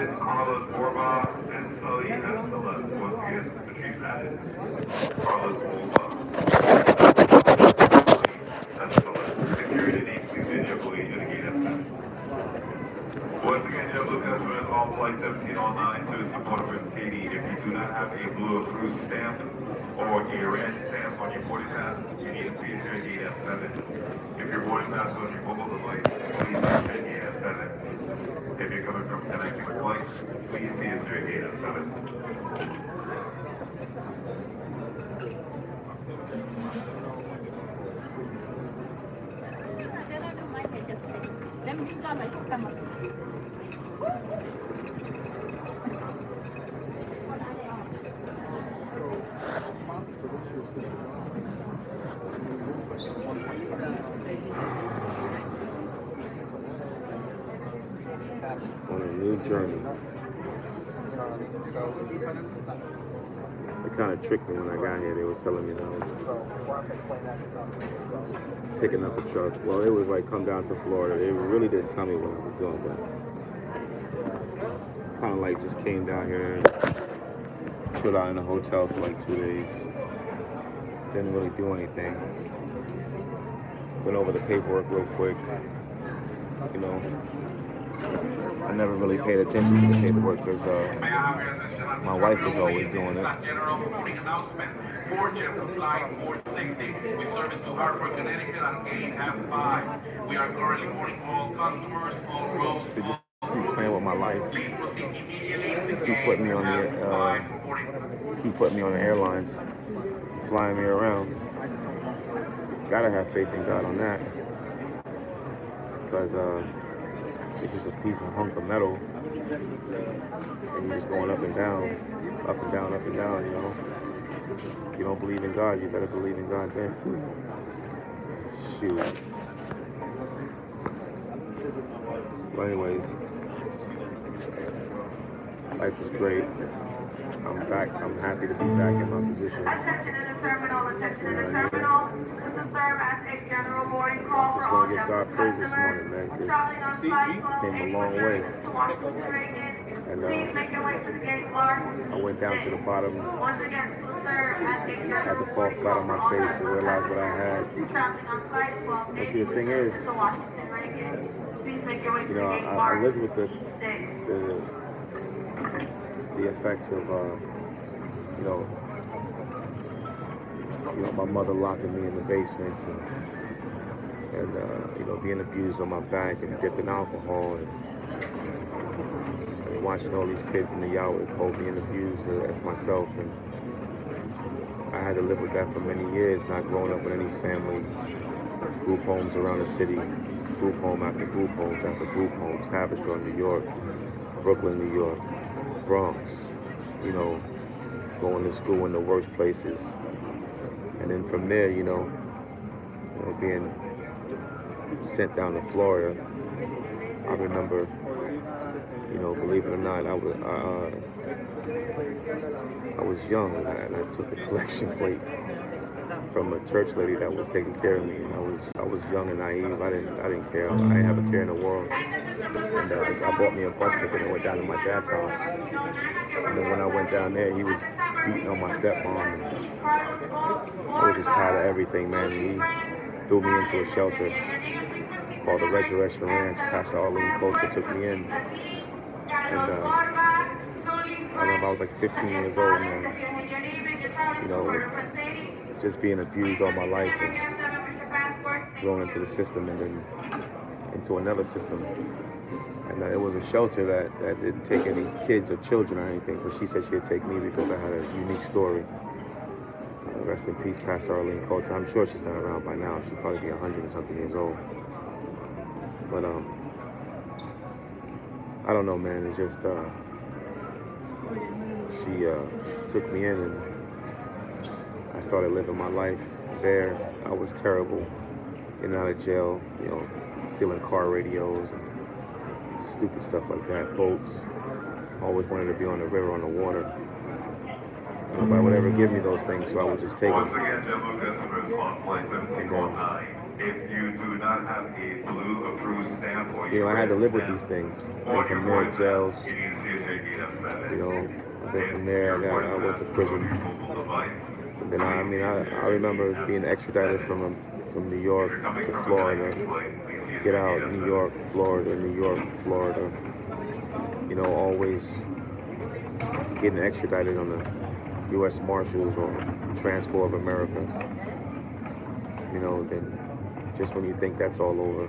added Carlos Borba and Sully Celeste. Once again, Patrice added Carlos Borba, Celeste. Security needs to be your police and gate F7. Once again, JetBlue customers on flight 1709 to support Prince Haiti. If you do not have a blue cruise stamp or a red stamp on your boarding pass, you need to see it here at gate F7. If your boarding pass is on your mobile device, please see it at gate F7. If you're coming from connecting flight, please see us here at gate F7. On a new journey. They kind of tricked me when I got here. They were telling me that I was picking up a truck. Well, it was like come down to Florida. They really didn't tell me what I was doing, but kind of like just came down here and chilled out in a hotel for like 2 days. Didn't really do anything. Went over the paperwork real quick. You know, I never really paid attention to the paperwork because my wife was always doing it. For JetBlue Flight 460, we service to Hartford, Connecticut on gate F5. We are currently boarding all customers on roads. They just keep playing with my life. Please proceed immediately to Keep putting me on the airlines, flying me around. Gotta have faith in God on that, because it's just a piece of hunk of metal, and you're just going up and down, up and down, up and down, you know. If you don't believe in God, you better believe in God then. Shoot. But anyways, life is great. I'm back. I'm happy to be back in my position. Attention in the terminal. Attention in the terminal. This is serve as a general boarding call for Just all want to give God JetBlue praise this customers morning, man, because traveling on flight came a long way. to Washington Reagan. And Please make your way to the gate, Clark. I went down to the bottom, Once again, this will serve as a general had to fall flat on my face to realize what I had. traveling on flight 12 But see, the thing is, to Washington Reagan. Please make your way to you the know, gate, I Clark. lived with Stay. the effects of, you know, my mother locking me in the basements and you know, being abused on my back and dipping alcohol and watching all these kids in the yard with Kobe being abused as myself, and I had to live with that for many years, not growing up with any family, group homes around the city, group home after group homes after group homes, Haverstraw, New York, Brooklyn, New York, Bronx, you know, going to school in the worst places. And then from there, you know, being sent down to Florida, I remember, you know, believe it or not, I was young, and I took a collection plate from a church lady that was taking care of me. And I was young and naive. I didn't care. I didn't have a care in the world. And I bought me a bus ticket and went down to my dad's house. And then when I went down there, he was beating on my stepmom. And I was just tired of everything, man. He threw me into a shelter called the Resurrection Ranch. Pastor Arlene Coulter took me in. And I remember I was like 15 years old, man. You know, just being abused all my life and thrown into the system and then into another system. And it was a shelter that didn't take any kids or children or anything, but she said she'd take me because I had a unique story. Rest in peace, Pastor Arlene Coulter. I'm sure she's not around by now. She'd probably be 100 and something years old. But I don't know, man. It's just she took me in and I started living my life there. I was terrible, in and out of jail, you know, stealing car radios and stupid stuff like that, boats. Always wanted to be on the river, on the water. Nobody would ever give me those things, so I would just take Once them. again, JetBlue customers on flight 1719 if you do not have a blue approved stamp or You know, I had to live with these stamp things. on And your from there, boarding jails, pass, you need to see a gate of 7. you know, and then from there, I went to Your prison. mobile device. And then, I remember being extradited from New York to Florida. Get out, New York, Florida, New York, Florida. You know, always getting extradited on the U.S. Marshals or Transcorp of America. You know, then just when you think that's all over,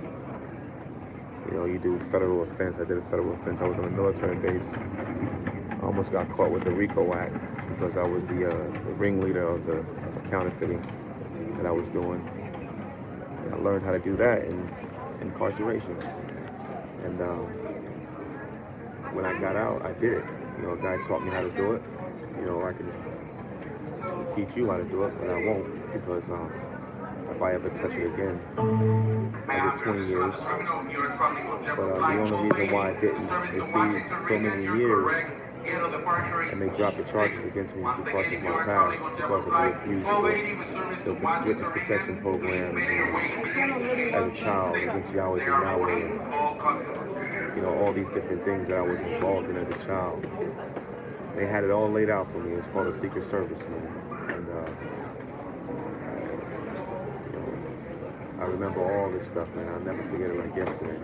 you know, you do federal offense. I did a federal offense. I was on a military base. I almost got caught with the RICO Act because I was the ringleader of the counterfeiting that I was doing. And I learned how to do that in incarceration. And when I got out, I did it. You know, a guy taught me how to do it. You know, I can teach you how to do it, but I won't because if I ever touch it again, I did 20 years. But the only reason why I didn't receive so many years and they dropped the charges against me is because of my past, because of the abuse, the witness protection programs, and as a child against Yahweh and Yahweh, and, you know, all these different things that I was involved in as a child. They had it all laid out for me. It's called a Secret Service, man. And you know, I remember all this stuff, man. I'll never forget it like yesterday.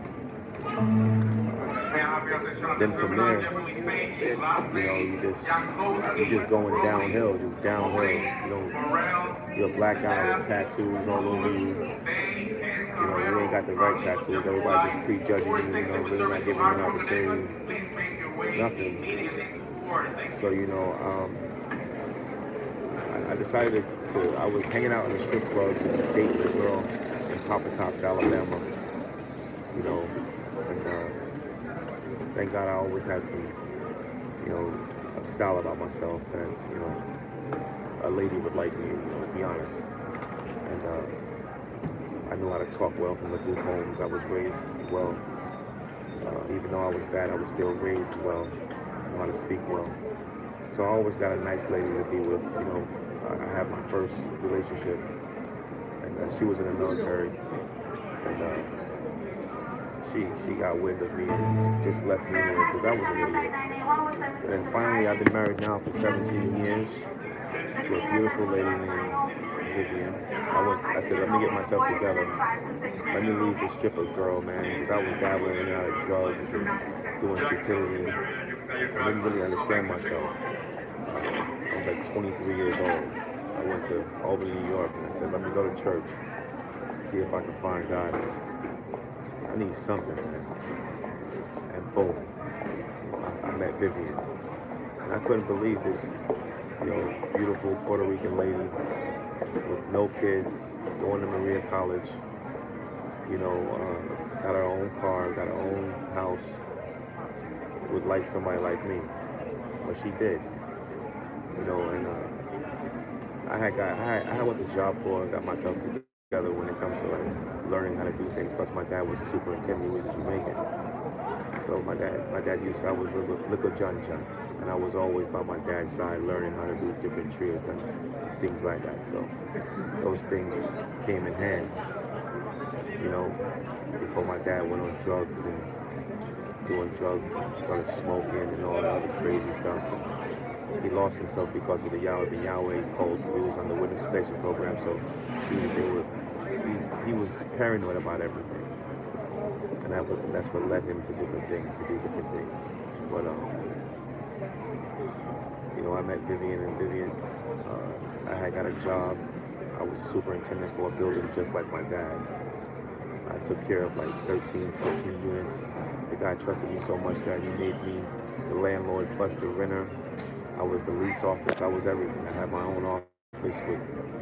Then from there, you know, you just going downhill, just downhill. You know, you're a black guy with tattoos all over you. You know, you ain't got the right tattoos. Everybody just prejudging you. You know, really not giving you an opportunity. Nothing. So, you know, I decided I was hanging out in the strip clubs and dating a girl in Papa Tops, Alabama. You know, and thank God I always had some, you know, a style about myself that, you know, a lady would like me, you know, to be honest. And I knew how to talk well from the group homes. I was raised well. Even though I was bad, I was still raised well. I know how to speak well. So I always got a nice lady to be with. You know, I had my first relationship, and she was in the military, and she got wind of me and just left me anyways because I was an idiot. And then finally, I've been married now for 17 years to a beautiful lady named Vivian. I said, let me get myself together. Let me leave this stripper girl, man, because I was dabbling in and out of drugs and doing stupidity. I didn't really understand myself. I was like 23 years old. I went to Albany, New York, and I said, let me go to church to see if I can find God. I need something, man. And boom, I met Vivian. And I couldn't believe this, you know, beautiful Puerto Rican lady with no kids, going to Maria College, you know, got her own car, got her own house, would like somebody like me. But she did, you know, and I went to Job Corps and got myself together when it comes to like learning how to do things. Plus my dad was a superintendent, he was a Jamaican. So my dad used to, I was Lico John, and I was always by my dad's side learning how to do different trades and things like that. So those things came in hand, you know, before my dad went on drugs and doing drugs and started smoking and all that other crazy stuff. And he lost himself because of the Yahweh cult. He was on the witness protection program, so he was paranoid about everything. And that's what led him to different things, to do different things. But, you know, I met Vivian, and Vivian, I had got a job. I was a superintendent for a building just like my dad. I took care of like 13, 14 units. The guy trusted me so much that he made me the landlord plus the renter. I was the lease office. I was everything. I had my own office.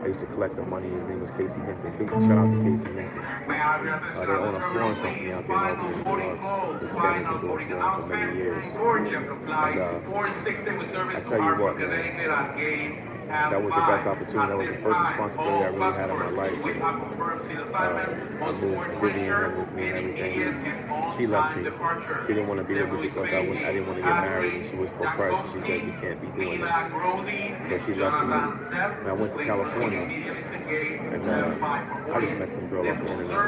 I used to collect the money. His name was Casey Henson. Big shout out to Casey Henson. They own a flooring company out there in Albany, New York. His family been doing flooring for many years. And I tell you what, man, that was the best opportunity. That was the first responsibility I really had in my life. And, I moved Vivian in with me and everything. And she left me. She didn't want to be with me because I didn't want to get married, and she was for Christ. And she said, "We can't be doing this." So she left me, and I went to California, and I just met some girl off the internet.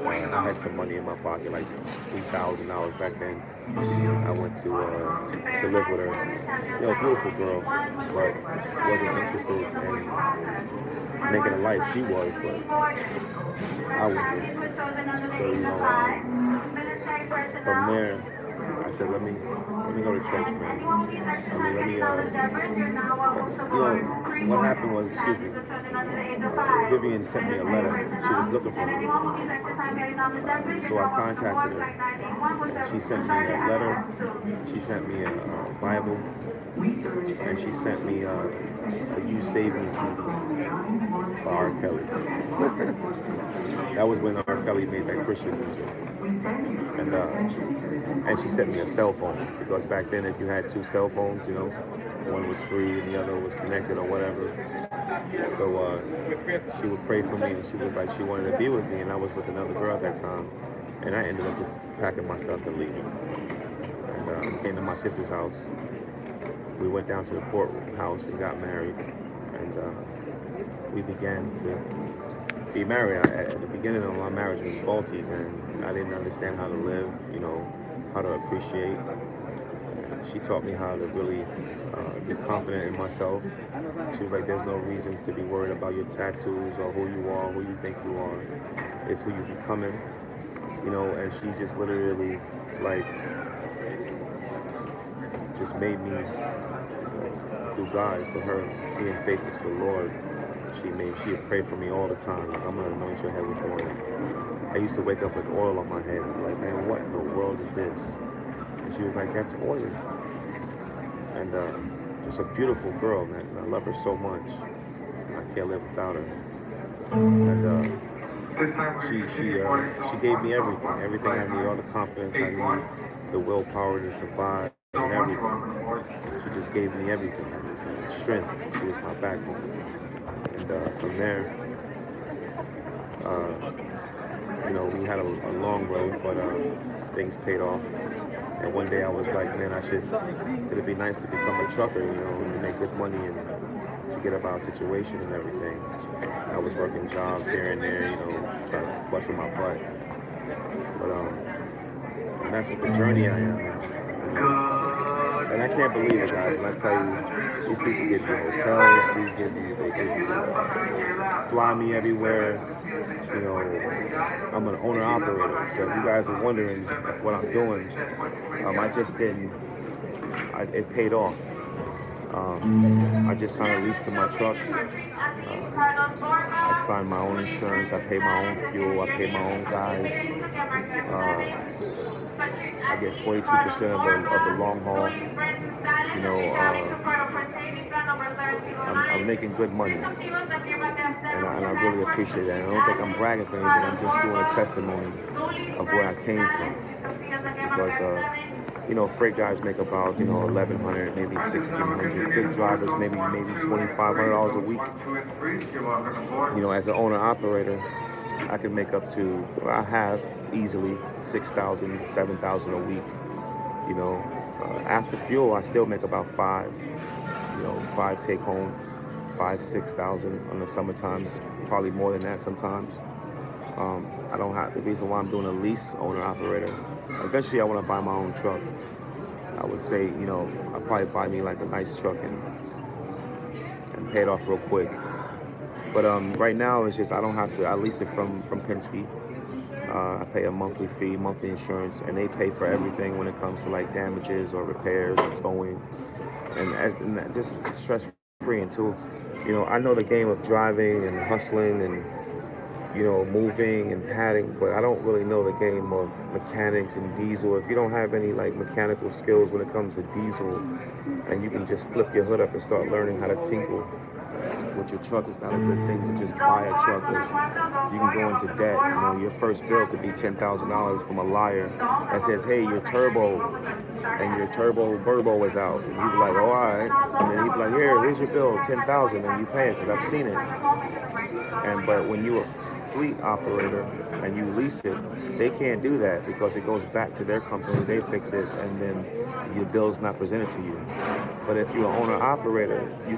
And, I had some money in my pocket, like $3,000 back then. I went to live with her. Beautiful girl, but wasn't interested in making a life. She was, but I wasn't. So from there, I said, let me go to church, man. What happened was, Vivian sent me a letter. She was looking for me. So I contacted her. She sent me a letter. She sent me a Bible. And she sent me a You Save Me CD by R. Kelly. That was when R. Kelly made that Christian music. And she sent me a cell phone, because back then if you had two cell phones, one was free and the other was connected or whatever. So she would pray for me, and she was like, she wanted to be with me, and I was with another girl at that time. And I ended up just packing my stuff and leaving. And came to my sister's house. We went down to the courthouse and got married, and we began to be married. At the beginning of my marriage was faulty, and I didn't understand how to live, how to appreciate. She taught me how to really be confident in myself. She was like, there's no reasons to be worried about your tattoos or who you are, who you think you are. It's who you're becoming, and she just literally, just made me, through God, for her being faithful to the Lord. She would pray for me all the time. Like, I'm going to anoint your head with oil. I used to wake up with oil on my head. I'm like, man, what in the world is this? And she was like, that's oil. And just a beautiful girl, man. I love her so much. I can't live without her. And she gave me everything I need, all the confidence I need, the willpower to survive, and everything. She just gave me everything. Strength. She was my backbone. And from there, we had a long road, but things paid off. And one day I was like, man, it'd be nice to become a trucker, and make good money and to get about situation and everything. I was working jobs here and there, trying to busting my butt. But and that's what the journey I am in. And I can't believe it, guys, when I tell you, these people give me hotels, they give me fly me everywhere. I'm an owner-operator, so if you guys are wondering what I'm doing, I just didn't, it paid off. I just signed a lease to my truck. I signed my own insurance, I pay my own fuel, I pay my own guys. I get 42% of the long haul. I'm making good money, and I really appreciate that. And I don't think I'm bragging for anything. I'm just doing a testimony of where I came from, because freight guys make about $1,100, maybe $1,600. Big drivers maybe $2,500 a week. As an owner operator, I can make up to, I have easily $6,000, $7,000 a week. After fuel, I still make about $5 take home, $5,000, $6,000 on the summer times, probably more than that sometimes. I don't have, the reason why I'm doing a lease owner operator, eventually I want to buy my own truck. I would say, I'll probably buy me like a nice truck and pay it off real quick. But right now, it's just I don't have to. I lease it from Penske. I pay a monthly fee, monthly insurance, and they pay for everything when it comes to like damages or repairs or towing, and just stress-free until, I know the game of driving and hustling and, moving and padding, but I don't really know the game of mechanics and diesel. If you don't have any like mechanical skills when it comes to diesel, and you can just flip your hood up and start learning how to tinkle, with your truck. It's not a good thing to just buy a truck because you can go into debt. You know, your first bill could be $10,000 from a liar that says, hey, your turbo and your turbo burbo is out. And you be like, oh, all right. And then he'd be like, here's your bill, $10,000, and you pay it because I've seen it. But when you're a fleet operator and you lease it, they can't do that because it goes back to their company, they fix it, and then your bill's not presented to you. But if you're an owner operator, you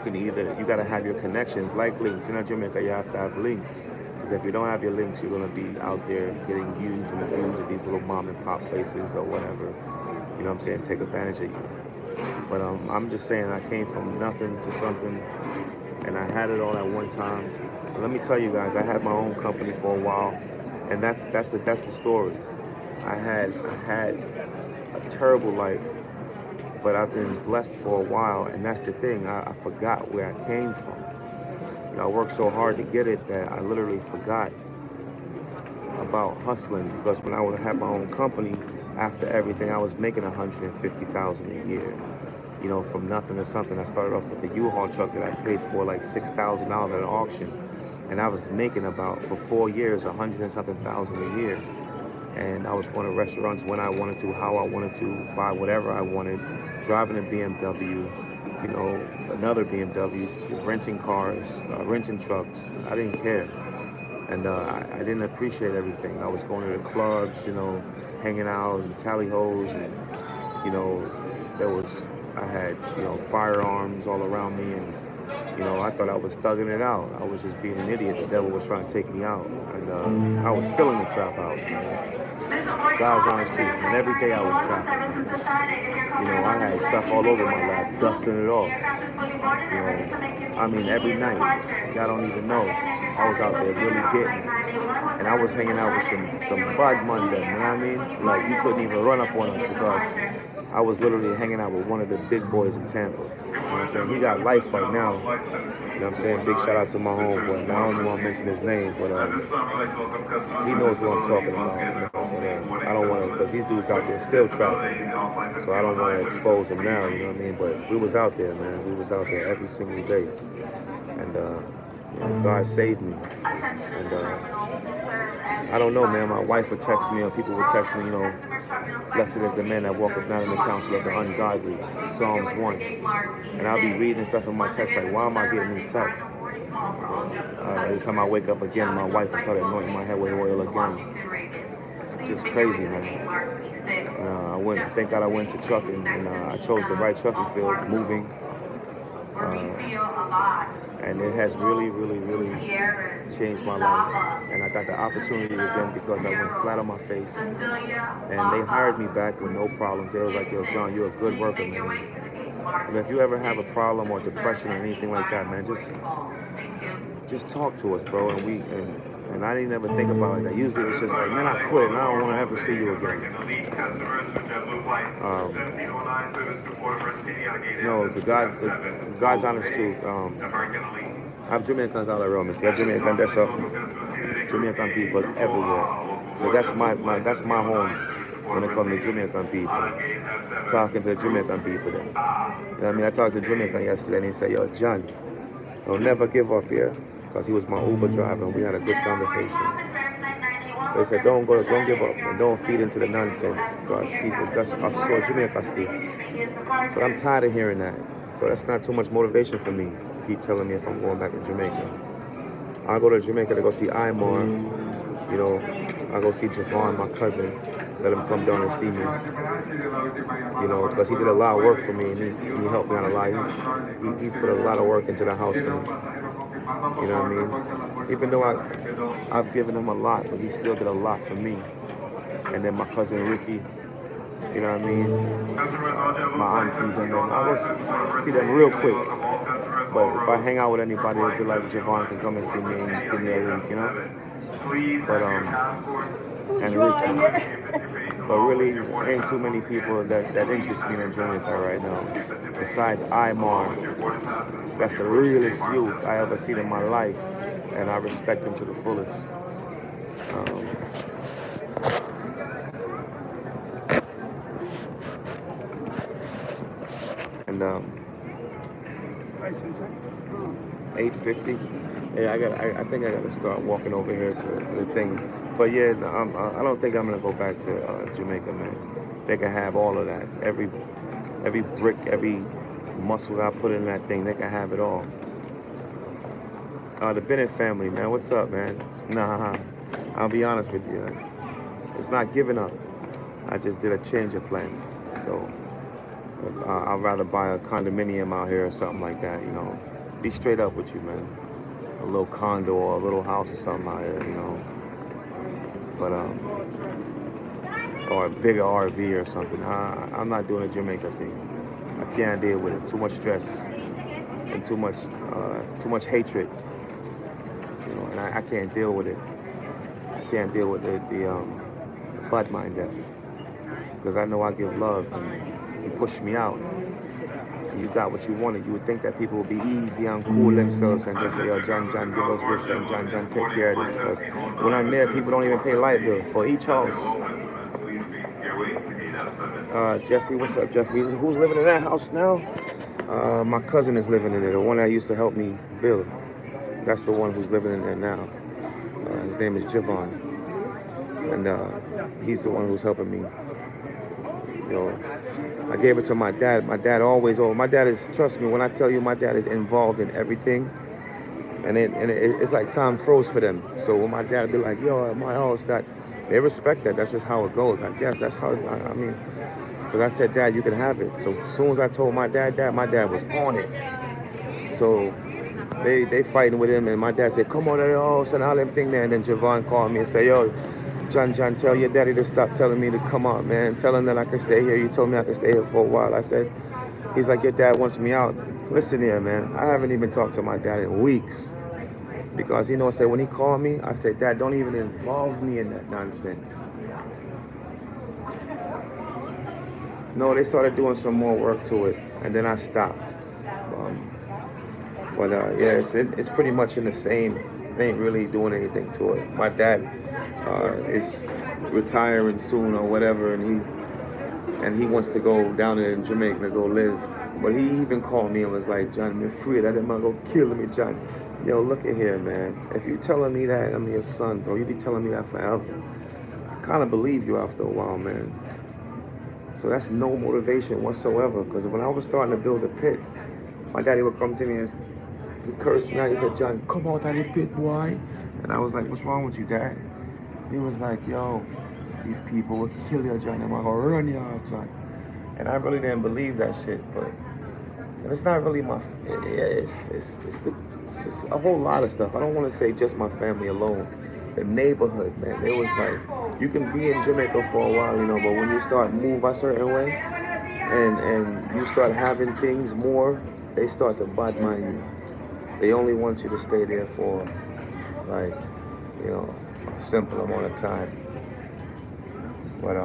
got to have your connections like links. In Jamaica, you have to have links. Because if you don't have your links, you're going to be out there getting used and abused at these little mom and pop places or whatever. You know what I'm saying? Take advantage of you. But I'm just saying I came from nothing to something, and I had it all at one time. And let me tell you guys, I had my own company for a while, and that's the story. I had a terrible life, but I've been blessed for a while, and that's the thing. I forgot where I came from. You know, I worked so hard to get it that I literally forgot about hustling, because when I had my own company, after everything, I was making $150,000 a year. You know, from nothing to something. I started off with a U-Haul truck that I paid for like $6,000 at an auction, and I was making about, for 4 years, $100 and something thousand a year. And I was going to restaurants when I wanted to, how I wanted to, buy whatever I wanted, driving a BMW, you know, another BMW, renting cars, renting trucks. I didn't care. And I didn't appreciate everything. I was going to the clubs, you know, hanging out and tally-hos, and, you know, I had, you know, firearms all around me, and, you know, I thought I was thugging it out. I was just being an idiot. The devil was trying to take me out. And I was still in the trap house, man. God's honest truth. And every day I was trapping. You know, I had stuff all over my lap, dusting it off. You know, I mean, every night. Y'all don't even know. I was out there really getting it. And I was hanging out with some bud Monday, you know what I mean? Like, you couldn't even run up on us because I was literally hanging out with one of the big boys in Tampa. You know what I'm saying? He got life right now. You know what I'm saying? Big shout out to my homeboy. Now, I don't want to mention his name, but he knows what I'm talking about. You know? But, I don't want to, because these dudes out there still trapping. So I don't want to expose them now, you know what I mean? But we was out there, man. We was out there every single day. And you know, God saved me. And I don't know, man. My wife would text me, or people would text me, you know, blessed is the man that walketh not in the counsel of the ungodly, Psalms 1. And I'll be reading stuff in my text, like, why am I getting these texts? Every time I wake up again, my wife will start anointing my head with oil again. Just crazy, man. Thank God I went to trucking, and I chose the right trucking field, moving. And it has really, really, really changed my life. And I got the opportunity again because I went flat on my face. And they hired me back with no problems. They were like, yo, John, you're a good worker, man. And if you ever have a problem or depression or anything like that, man, just talk to us, bro. And I didn't ever think about it like that. Usually it's just like, man, I quit and I don't want to ever see you again. No, to God's honest truth. I have Jamaicans all around me. See, I have Jamaican desert, Jamaican people everywhere. So that's my home when it comes to Jamaican people. Talking to the Jamaican people then. You know what I mean? I talked to Jamaican yesterday and he said, yo, John, don't never give up here. Because he was my Uber driver and we had a good conversation. They said, don't give up and don't feed into the nonsense, because people just are so Jamaica still. But I'm tired of hearing that. So that's not too much motivation for me to keep telling me if I'm going back to Jamaica. I go to Jamaica to go see Imar. You know, I go see Javon, my cousin. Let him come down and see me. You know, because he did a lot of work for me and he helped me out a lot. He put a lot of work into the house for me. You know what I mean? Even though I've given him a lot, but he still did a lot for me. And then my cousin Ricky, you know what I mean? My aunties and them. I go see them real quick. But if I hang out with anybody, it'll be like Javon can come and see me and give me a link, you know? But and Ricky. But really, ain't too many people that interest me in Jamaica right now. Besides Imar, that's the realest youth I ever seen in my life, and I respect him to the fullest. 8:50. Yeah, I think I gotta start walking over here to the thing. But yeah, no, I don't think I'm gonna go back to Jamaica, man. They can have all of that. Every brick, every muscle I put in that thing, they can have it all. The Bennett family, man, what's up, man? Nah, I'll be honest with you. It's not giving up. I just did a change of plans. So I'd rather buy a condominium out here or something like that, you know. Be straight up with you, man. A little condo or a little house or something out here, you know. But or a bigger RV or something. I'm not doing a Jamaica thing. I can't deal with it. Too much stress and too much hatred. You know, and I can't deal with it. I can't deal with the bad mind that, because I know I give love and you push me out. You got what you wanted. You would think that people would be easy and cool themselves and just say, yo, John, give us this, and John, take care of this. Because when I'm there, people don't even pay light bill for each house. Jeffrey, what's up, Jeffrey? Who's living in that house now? My cousin is living in it, the one that used to help me build. That's the one who's living in there now. His name is Javon. And he's the one who's helping me. You know, I gave it to my dad. My dad always, my dad is, trust me, when I tell you my dad is involved in everything, and it's like time froze for them. So when my dad be like, yo, at my house, that, they respect that. That's just how it goes. I guess that's how, I mean, because I said, Dad, you can have it. So as soon as I told my dad that, my dad was on it. So they fighting with him, and my dad said, come on to the house and all them thing there. And then Javon called me and said, yo, John, tell your daddy to stop telling me to come out, man. Tell him that I can stay here. You told me I could stay here for a while. I said, he's like, your dad wants me out. Listen here, man. I haven't even talked to my dad in weeks. Because, you know, I said, when he called me, I said, Dad, don't even involve me in that nonsense. No, they started doing some more work to it, and then I stopped. Yeah, it's pretty much in the same. They ain't really doing anything to it. My dad is retiring soon or whatever, and he wants to go down there in Jamaica to go live. But he even called me and was like, John, I'm afraid that man go kill me, John. Yo, look at here, man. If you telling me that I'm your son, bro, you be telling me that forever. I kind of believe you after a while, man. So that's no motivation whatsoever. Because when I was starting to build the pit, my daddy would come to me and he cursed me out. He said, John, come out of the pit, boy. And I was like, what's wrong with you, Dad? He was like, yo, these people will kill you, John. I'm going to run you off, John. And I really didn't believe that shit, but and it's not really my, it's just a whole lot of stuff. I don't want to say just my family alone. The neighborhood, man. It was like, you can be in Jamaica for a while, you know, but when you start move a certain way and you start having things more, they start to bad mind you. They only want you to stay there for, like, you know, a simple amount of time. But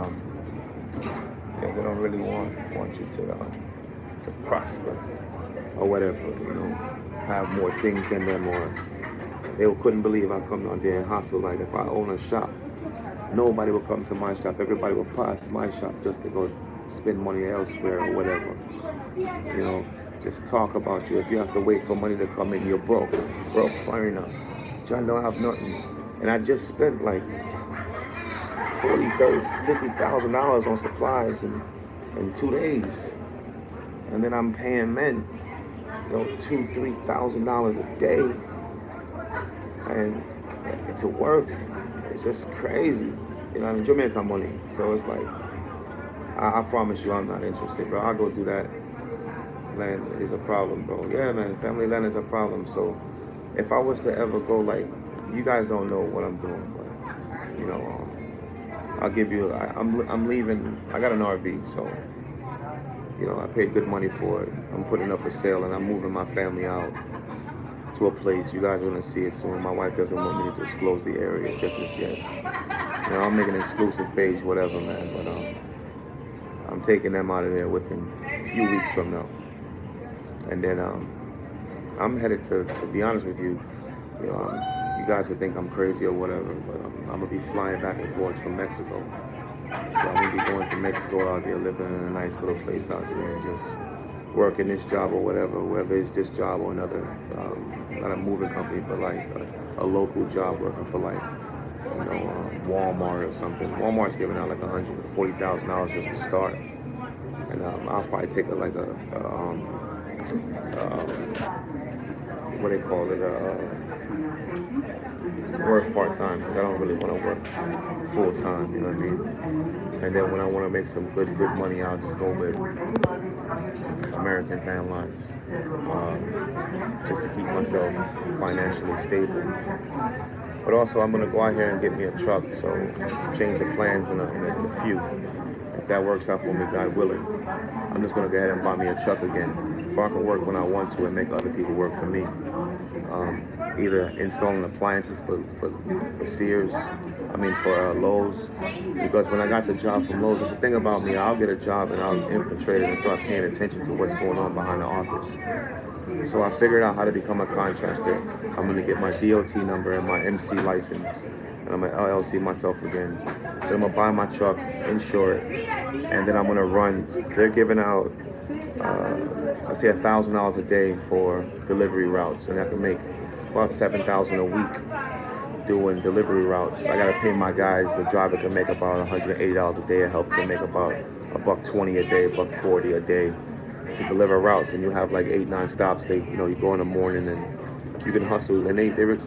yeah, they don't really want you to prosper or whatever, you know, have more things than them, or they couldn't believe I come down there and hustle. Like if I own a shop, nobody will come to my shop. Everybody will pass my shop just to go spend money elsewhere or whatever. You know, just talk about you. If you have to wait for money to come in, you're broke, firing up. John don't have nothing. And I just spent like $40,000, $30,000, $50,000 on supplies in 2 days. And then I'm paying men, you know, $2,000, $3,000 a day. And to work, it's just crazy. You know, I mean, Jamaica money. So it's like, I promise you I'm not interested, bro. I'll go do that. Land is a problem, bro. Yeah, man, family land is a problem. So if I was to ever go, like, you guys don't know what I'm doing, but, you know, I'll give you, I'm leaving, I got an RV, so, you know, I paid good money for it. I'm putting it up for sale, and I'm moving my family out to a place. You guys are gonna see it soon. My wife doesn't want me to disclose the area just as yet. You know, I'll make an exclusive page, whatever, man, but I'm taking them out of there within a few weeks from now. And then I'm headed to be honest with you, you know, you guys would think I'm crazy or whatever, but I'm gonna be flying back and forth from Mexico. So I'm gonna be going to Mexico out there, living in a nice little place out there, and just working this job or whatever, whether it's this job or another, not a moving company, but like a local job working for like, Walmart or something. Walmart's giving out like $140,000 just to start, and I'll probably take what they call it, work part-time, because I don't really want to work full-time, you know what I mean? And then when I want to make some good money, I'll just go with American Van Lines, just to keep myself financially stable. But also, I'm going to go out here and get me a truck, so change the plans in a few. If that works out for me, God willing, I'm just going to go ahead and buy me a truck again. If I can work when I want to and make other people work for me. Either installing appliances for Sears, for Lowe's. Because when I got the job from Lowe's, it's the thing about me, I'll get a job and I'll infiltrate it and start paying attention to what's going on behind the office. So I figured out how to become a contractor. I'm going to get my DOT number and my MC license, and I'm going to LLC myself again. Then I'm going to buy my truck, insure it, and then I'm going to run. They're giving out, I say $1,000 a day for delivery routes, and I can make about $7,000 a week doing delivery routes. I got to pay my guys. The driver can make about $180 a day. A helper can make about $120 a day, $140 a day to deliver routes, and you have like 8-9 stops. You go in the morning and you can hustle, and they would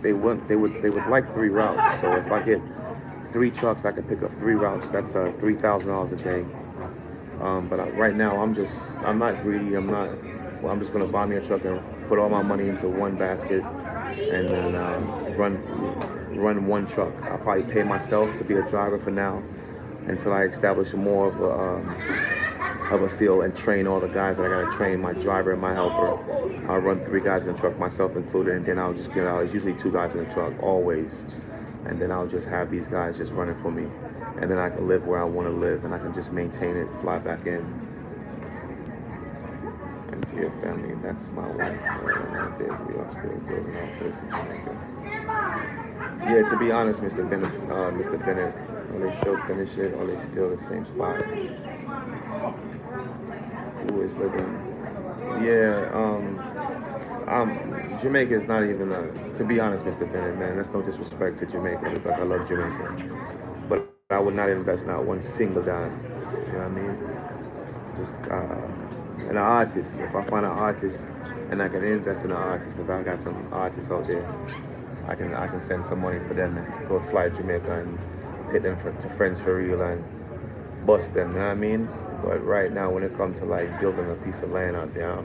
like 3 routes. So if I get 3 trucks, I can pick up 3 routes. That's $3,000 a day. But right now, I'm not greedy. I'm just gonna buy me a truck and put all my money into one basket, and then run one truck. I'll probably pay myself to be a driver for now until I establish more of a field and train all the guys that I gotta train, my driver and my helper. I'll run 3 guys in the truck, myself included, and then I'll just get out. It's usually 2 guys in the truck, always. And then I'll just have these guys just running for me. And then I can live where I want to live, and I can just maintain it, fly back in. And for your family, that's my wife. We are still building our place in Jamaica. Yeah, to be honest, Mr. Bennett, are they still finish it, or are they still the same spot? Who is living? Yeah, Jamaica is not even to be honest, Mr. Bennett, man, that's no disrespect to Jamaica, because I love Jamaica. But I would not invest not one single dime. You know what I mean? Just an artist. If I find an artist and I can invest in an artist, because I got some artists out there, I can send some money for them and go fly to Jamaica and take them to Friends for Real and bust them. You know what I mean? But right now, when it comes to like building a piece of land out there,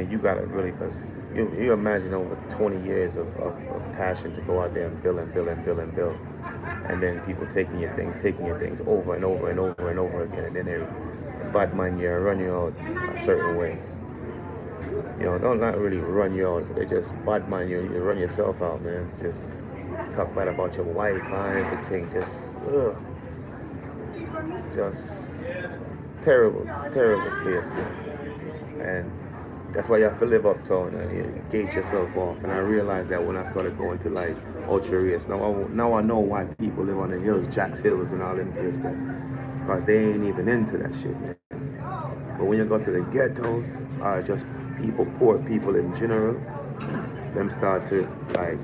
you gotta really, because you imagine over 20 years of passion to go out there and build, and then people taking your things over and over and over and over again, and then they bad man you, run you out a certain way. Don't not really run you out, they just bad man you run yourself out, man. Just talk bad about your wife and everything, just terrible place, man. And that's why you have to live uptown and you gauge yourself off. And I realized that when I started going to like ultra race. Now I know why people live on the hills, Jack's Hills and all them places, because they ain't even into that shit, man. But when you go to the ghettos, just poor people in general, them start to like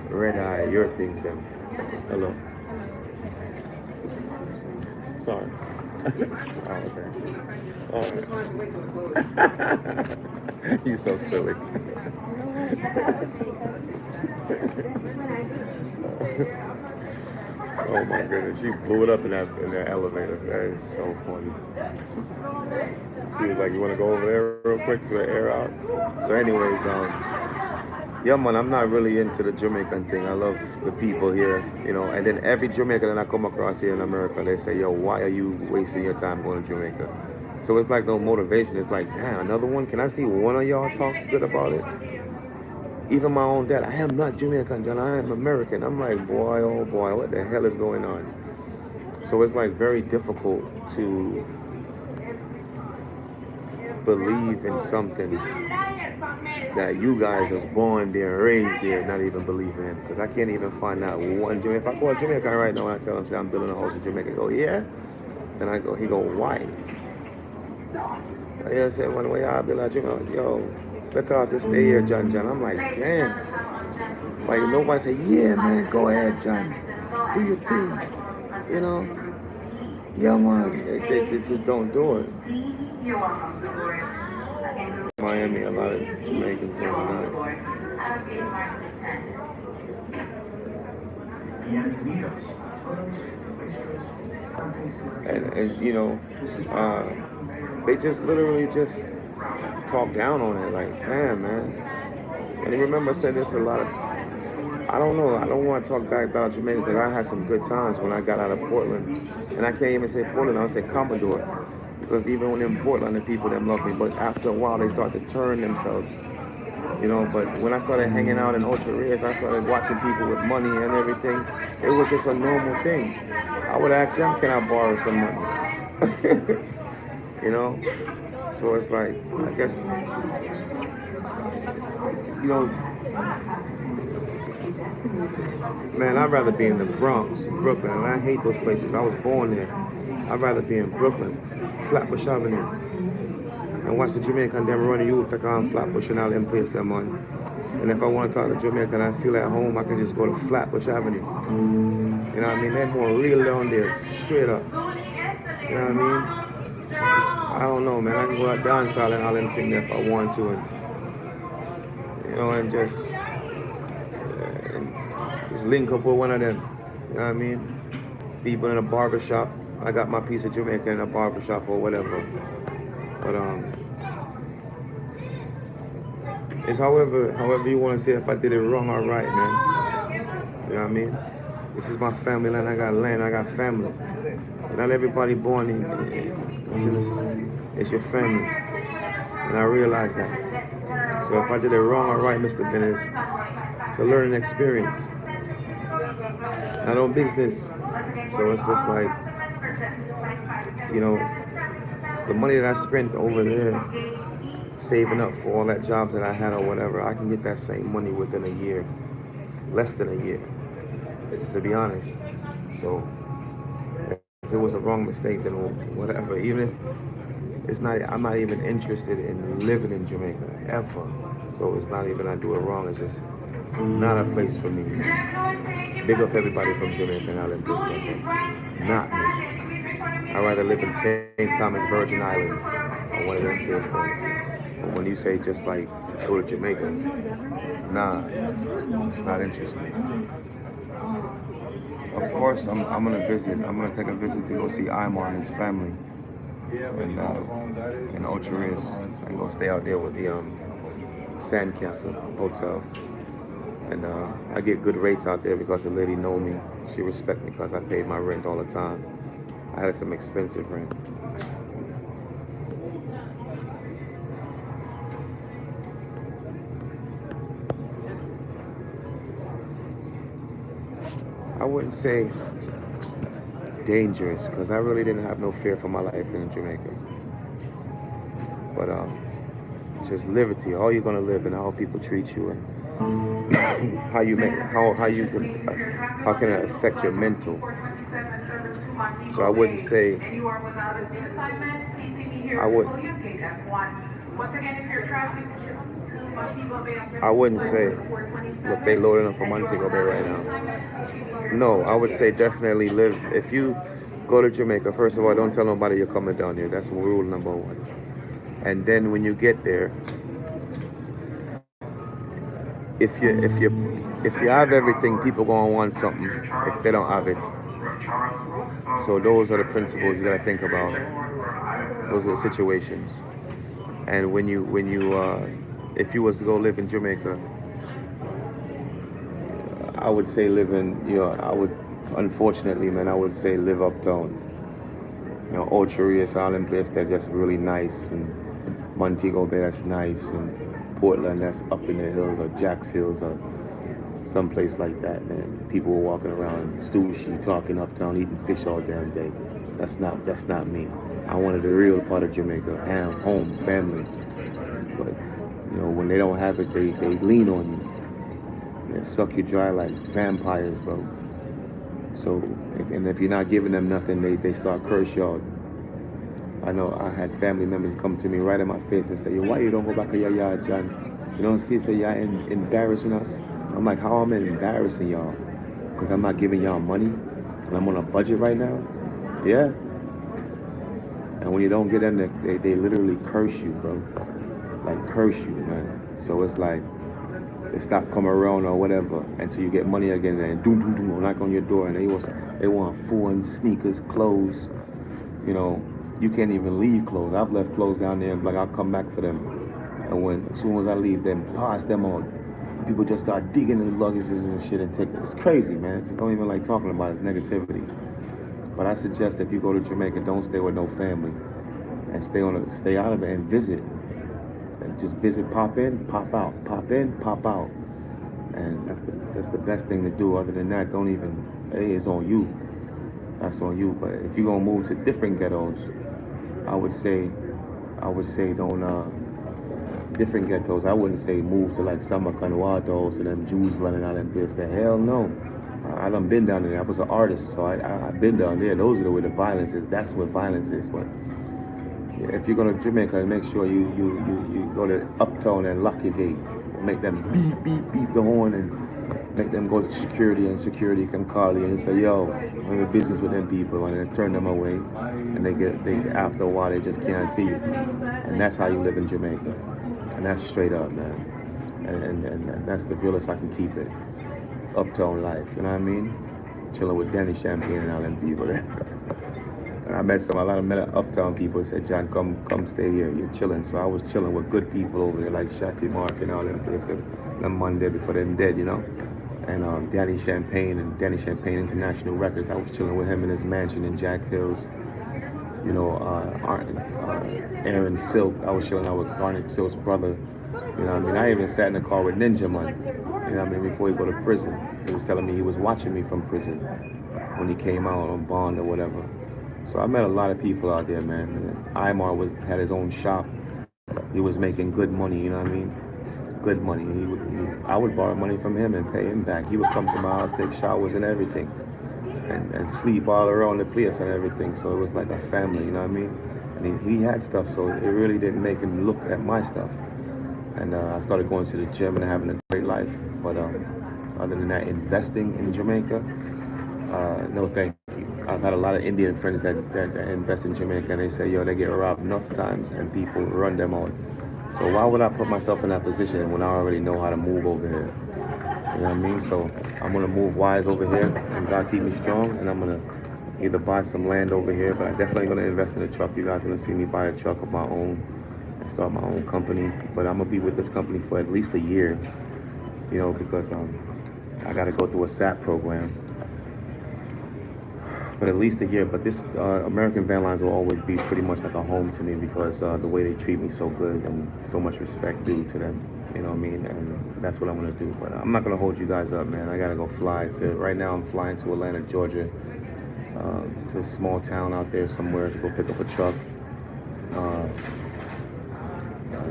red eye your things, them. Hello. Sorry. Oh, okay. Alright. You so silly. Oh my goodness, she blew it up in that elevator. That is so funny. She was like, "You want to go over there real quick to air out?" So, anyways, yeah, man, I'm not really into the Jamaican thing. I love the people here, And then every Jamaican that I come across here in America, they say, "Yo, why are you wasting your time going to Jamaica?" So it's like no motivation. It's like, damn, another one? Can I see one of y'all talk good about it? Even my own dad, I am not Jamaican, John, I am American. I'm like, boy, oh boy, what the hell is going on? So it's like very difficult to believe in something that you guys was born there, raised there, not even believing in. Because I can't even find out one Jamaican. If I call a Jamaican right now and I tell him, say I'm building a house in Jamaica, he go, yeah? Then he go, why? I said, one way I'll be like, yo, better off to stay here, John. I'm like, damn. Like, nobody say, yeah, man, go ahead, John. Do your thing. You know? Yeah, man. They just don't do it. Miami, a lot of Jamaicans overnight. And you know, they just literally just talk down on it. Like, damn, man. And I remember I said this a lot of, I don't know, I don't want to talk back about Jamaica because I had some good times when I got out of Portland. And I can't even say Portland, I'll say Commodore. Because even when in Portland, the people them love me. But after a while, they start to turn themselves. You know, but when I started hanging out in Ocho Rios, I started watching people with money and everything. It was just a normal thing. I would ask them, can I borrow some money? You know? So it's like, I guess, you know, man, I'd rather be in the Bronx, Brooklyn, and I hate those places. I was born there. I'd rather be in Brooklyn, Flatbush Avenue, and watch the Jamaican them run you take on Flatbush and all them place them on. And if I want to talk to Jamaican, I feel at home, I can just go to Flatbush Avenue. You know what I mean? They're more real down there, straight up. You know what I mean? I don't know, man. I can go out dance hall and all them things if I want to, and you know, and just link up with one of them. You know what I mean? People in a barber shop. I got my piece of Jamaican in a barber shop or whatever. But it's however you want to say if I did it wrong or right, man. You know what I mean? This is my family land. I got land. I got family. Not everybody born in it's your family. And I realize that. So if I did it wrong or right, Mr. Bennett, it's a learning experience. Not on business. So it's just like, you know, the money that I spent over there saving up for all that jobs that I had or whatever, I can get that same money within a year. Less than a year, to be honest. So if it was a wrong mistake, then whatever. Even if it's not, I'm not even interested in living in Jamaica ever. So it's not even I do it wrong. It's just not a place for me. Big up everybody from Jamaica and all them places like that. Not me. I'd rather live in St. Thomas Virgin Islands or one of them places. But when you say just like go to Jamaica, nah, it's just not interesting. Of course, I'm gonna visit. I'm gonna take a visit to go see Imar and his family in Ocho Rios. I'm gonna stay out there with the Sandcastle Hotel. And I get good rates out there because the lady know me. She respect me because I paid my rent all the time. I had some expensive rent. I wouldn't say dangerous because I really didn't have no fear for my life in Jamaica. But just liberty. All you're gonna live and how people treat you and how can it affect your mental. So I wouldn't say look, they loading up for Montego Bay right now. No, I would say definitely live. If you go to Jamaica, first of all, don't tell nobody you're coming down here. That's rule number one. And then when you get there, if you have everything, people gonna want something if they don't have it. So those are the principles you gotta think about. Those are the situations. And when you if you was to go live in Jamaica, I would say unfortunately, man, I would say live uptown. You know, Ocho Rios, all them places, they're just really nice, and Montego Bay, that's nice, and Portland, that's up in the hills, or Jack's Hills, or someplace like that, man. People were walking around, sushi, talking uptown, eating fish all damn day. That's not me. I wanted the real part of Jamaica, home, family. But you know, when they don't have it, they lean on you. They suck you dry like vampires, bro. So if you're not giving them nothing, they start curse y'all. I know I had family members come to me right in my face and say, yo, why you don't go back to your yard, John? You don't see, say, y'all embarrassing us. I'm like, how am I embarrassing y'all? Because I'm not giving y'all money and I'm on a budget right now? Yeah. And when you don't get them, they literally curse you, bro. Like, curse you, man. So it's like, they stop coming around or whatever until you get money again and doom, doom, doom, knock on your door and they want food, sneakers, clothes. You know, you can't even leave clothes. I've left clothes down there and like, I'll come back for them. And as soon as I leave them, pass them on. People just start digging in the luggages and shit and take it. It's crazy, man. I just don't even like talking about it. It's negativity. But I suggest if you go to Jamaica, don't stay with no family, and stay out of it and visit. And just visit, pop in, pop out, pop in, pop out, and that's the best thing to do. Other than that, don't even. Hey, it's on you. That's on you. But if you're gonna move to different ghettos, I would say don't different ghettos. I wouldn't say move to like Samakanwatos and them Jews running out and this. The hell no. I done been down there. I was an artist, so I've been down there. Those are where the violence is. That's where violence is. But yeah, if you're going to Jamaica, make sure you go to Uptown and lock your gate. Make them beep, beep, beep the horn and make them go to security, and security can call you and say, yo, I'm in business with them people, and then turn them away. And they after a while, they just can't see you. And that's how you live in Jamaica. And that's straight up, man. And that's the realest I can keep it. Uptown life, you know what I mean? Chilling with Danny Champagne and all them people there. And I met a lot of Uptown people said, John, come stay here, you're chilling. So I was chilling with good people over there, like Shatty Mark and all them place, them Monday before them dead, you know? And Danny Champagne and Danny Champagne International Records, I was chilling with him in his mansion in Jack Hills. You know, Aaron Silk, I was chilling out with Garnet Silk's brother. You know what I mean? I even sat in the car with Ninja Man, you know what I mean, before he go to prison. He was telling me he was watching me from prison when he came out on bond or whatever. So I met a lot of people out there, man. And Imar had his own shop. He was making good money, you know what I mean? Good money. I would borrow money from him and pay him back. He would come to my house, take showers and everything. And sleep all around the place and everything. So it was like a family, you know what I mean? And he had stuff, so it really didn't make him look at my stuff. And I started going to the gym and having a great life. But other than that, investing in Jamaica, no thank you. I've had a lot of Indian friends that invest in Jamaica, and they say, yo, they get robbed enough times and people run them out. So why would I put myself in that position when I already know how to move over here? You know what I mean? So I'm gonna move wise over here, and God keep me strong, and I'm gonna either buy some land over here, but I'm definitely gonna invest in a truck. You guys are gonna see me buy a truck of my own and start my own company. But I'm gonna be with this company for at least a year, you know, because I gotta go through a SAP program. But at least a year. But this American Van Lines will always be pretty much like a home to me because the way they treat me so good and so much respect due to them. You know what I mean? And that's what I'm gonna do. But I'm not gonna hold you guys up, man. I gotta go fly to. Right now, I'm flying to Atlanta, Georgia, to a small town out there somewhere to go pick up a truck.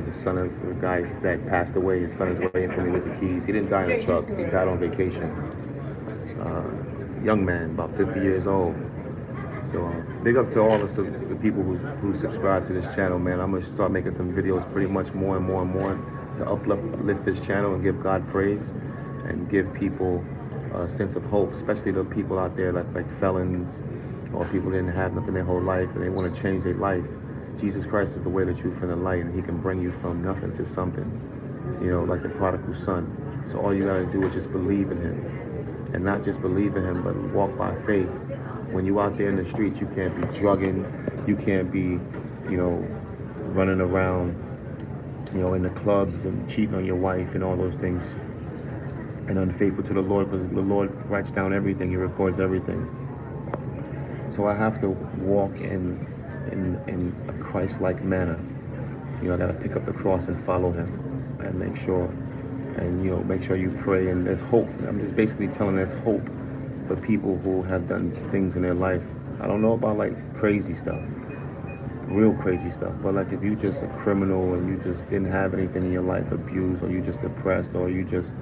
His son is the guy that passed away. His son is waiting for me with the keys. He didn't die in a truck. He died on vacation. Young man, about 50 years old. So big up to all the people who subscribe to this channel, man. I'm gonna start making some videos pretty much more and more and more to uplift this channel and give God praise and give people a sense of hope, especially the people out there that's like felons or people that didn't have nothing their whole life and they want to change their life. Jesus Christ is the way, the truth, and the light, and he can bring you from nothing to something, you know, like the prodigal son. So all you gotta do is just believe in him. And not just believe in him, but walk by faith. When you out there in the streets, you can't be drugging, you can't be, you know, running around, you know, in the clubs and cheating on your wife and all those things. And unfaithful to the Lord, because the Lord writes down everything, he records everything. So I have to walk in a Christ-like manner. You know, I gotta pick up the cross and follow him and make sure. And, you know, make sure you pray, and there's hope. I'm just basically telling there's hope for people who have done things in their life. I don't know about like crazy stuff, real crazy stuff, but like if you just a criminal and you just didn't have anything in your life, abused, or you just depressed, or you just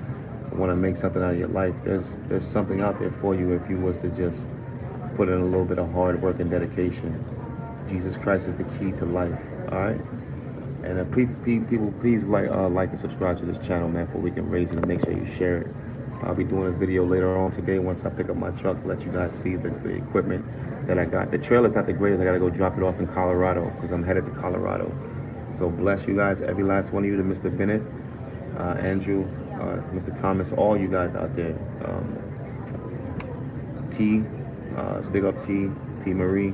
want to make something out of your life, there's something out there for you if you was to just put in a little bit of hard work and dedication. Jesus Christ is the key to life. All right. And people, please like and subscribe to this channel, man, for we can raise it, and make sure you share it. I'll be doing a video later on today once I pick up my truck, let you guys see the equipment that I got. The trailer's not the greatest. I got to go drop it off in Colorado because I'm headed to Colorado. So bless you guys, every last one of you, to Mr. Bennett, Andrew, Mr. Thomas, all you guys out there. T, big up T Marie,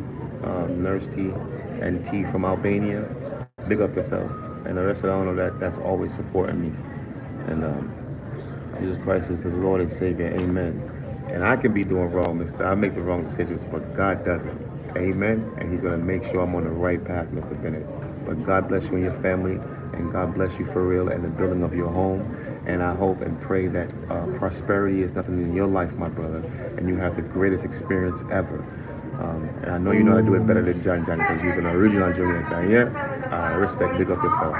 Nurse T, and T from Albania. Big up yourself. And the rest of the owner that's always supporting me. And Jesus Christ is the Lord and Savior. Amen. And I can be doing wrong, mister. I make the wrong decisions, but God doesn't. Amen. And he's going to make sure I'm on the right path, Mr. Bennett. But God bless you and your family, and God bless you for real, and the building of your home. And I hope and pray that prosperity is nothing in your life, my brother, and you have the greatest experience ever. And I know you know how to do it better than Johnny, because you're an original Nigerian guy. Yeah? Respect, big up yourself.